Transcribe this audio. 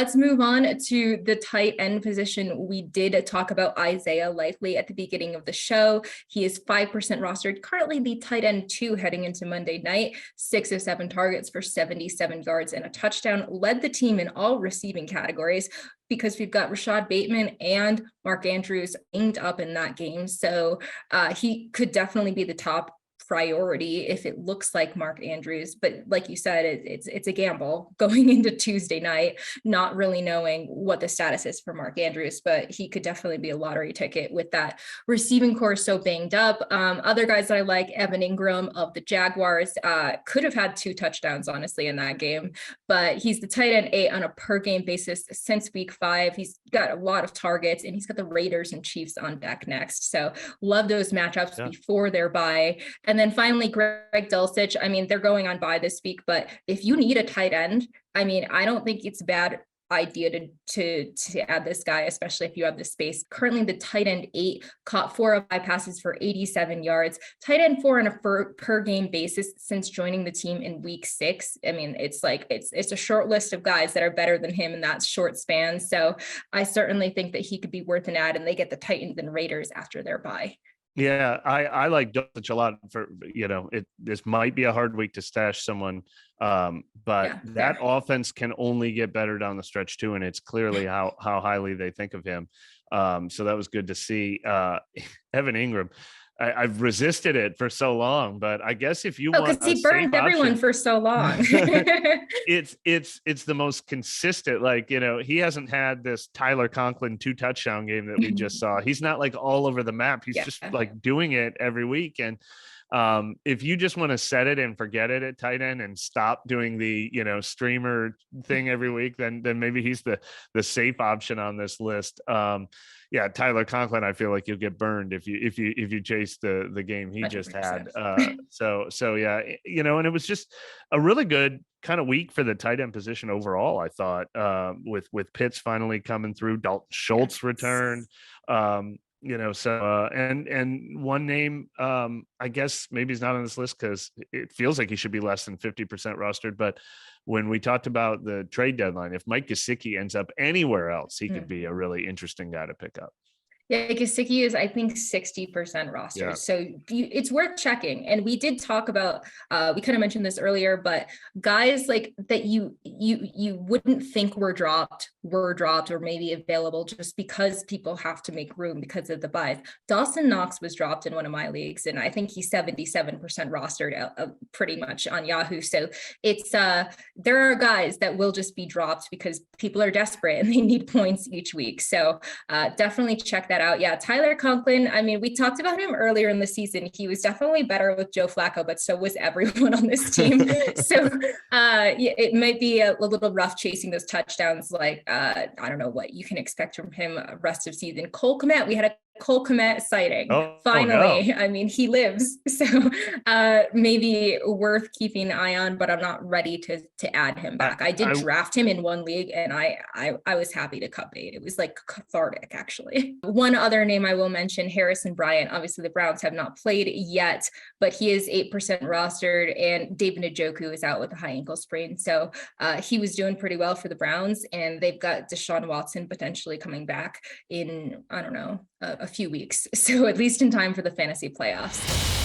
let's move on to the tight end position. We did talk about Isaiah Likely at the beginning of the show. He is 5% rostered, currently the tight end 2 heading into Monday night, 6 of 7 targets for 77 yards and a touchdown, led the team in all receiving categories because we've got Rashad Bateman and Mark Andrews inked up in that game. So he could definitely be the top priority if it looks like Mark Andrews, but like you said, it's a gamble going into Tuesday night, not really knowing what the status is for Mark Andrews, but he could definitely be a lottery ticket with that receiving core so banged up. Other guys that I like, Evan Ingram of the Jaguars, could have had 2 touchdowns honestly in that game, but he's the tight end 8 on a per game basis since week 5. He's got a lot of targets and he's got the Raiders and Chiefs on deck next. So love those matchups before their bye. And then finally, Greg Dulcich. I mean, they're going on bye this week, but if you need a tight end, I mean, I don't think it's a bad idea to add this guy, especially if you have the space. Currently, the tight end 8 caught 4 of 5 passes for 87 yards. Tight end 4 on a per game basis since joining the team in week 6. I mean, it's a short list of guys that are better than him in that short span. So I certainly think that he could be worth an add, and they get the Titans and Raiders after their bye. Yeah, I like Dulcich a lot for, this might be a hard week to stash someone, but that offense can only get better down the stretch too. And it's clearly how highly they think of him. So that was good to see. Evan Ingram, I've resisted it for so long, but I guess if you want, because he burned everyone for so long. it's the most consistent. Like, he hasn't had this Tyler Conklin 2 touchdown game that we just saw. He's not like all over the map. He's just like doing it every week. And if you just want to set it and forget it at tight end and stop doing the streamer thing every week, then maybe he's the safe option on this list. Tyler Conklin, I feel like you'll get burned if you chase the game he 100%. Just had. So yeah, and it was just a really good kind of week for the tight end position overall. I thought with Pitts finally coming through, Dalton Schultz returned. And one name, I guess maybe he's not on this list because it feels like he should be less than 50% rostered. But when we talked about the trade deadline, if Mike Gesicki ends up anywhere else, he could be a really interesting guy to pick up. Yeah, Gesicki is, I think, 60% roster. Yeah. So it's worth checking. And we did talk about, we kind of mentioned this earlier, but guys like that you wouldn't think were dropped or maybe available just because people have to make room because of the buys. Dawson Knox was dropped in one of my leagues, and I think he's 77% rostered pretty much on Yahoo. So it's there are guys that will just be dropped because people are desperate and they need points each week. So definitely check that out. Yeah, Tyler Conklin, I mean, we talked about him earlier in the season. He was definitely better with Joe Flacco, but so was everyone on this team. So it might be a little rough chasing those touchdowns. Like, I don't know what you can expect from him rest of season. Cole Kmet, we had a Cole Kmet sighting. Finally. No. I mean, he lives. So maybe worth keeping an eye on, but I'm not ready to add him back. I did draft him in one league, and I was happy to cut bait. It was like cathartic, actually. One other name I will mention, Harrison Bryant. Obviously, the Browns have not played yet, but he is 8% rostered, and David Njoku is out with a high ankle sprain. So he was doing pretty well for the Browns, and they've got Deshaun Watson potentially coming back in, I don't know, a few weeks. So at least in time for the fantasy playoffs.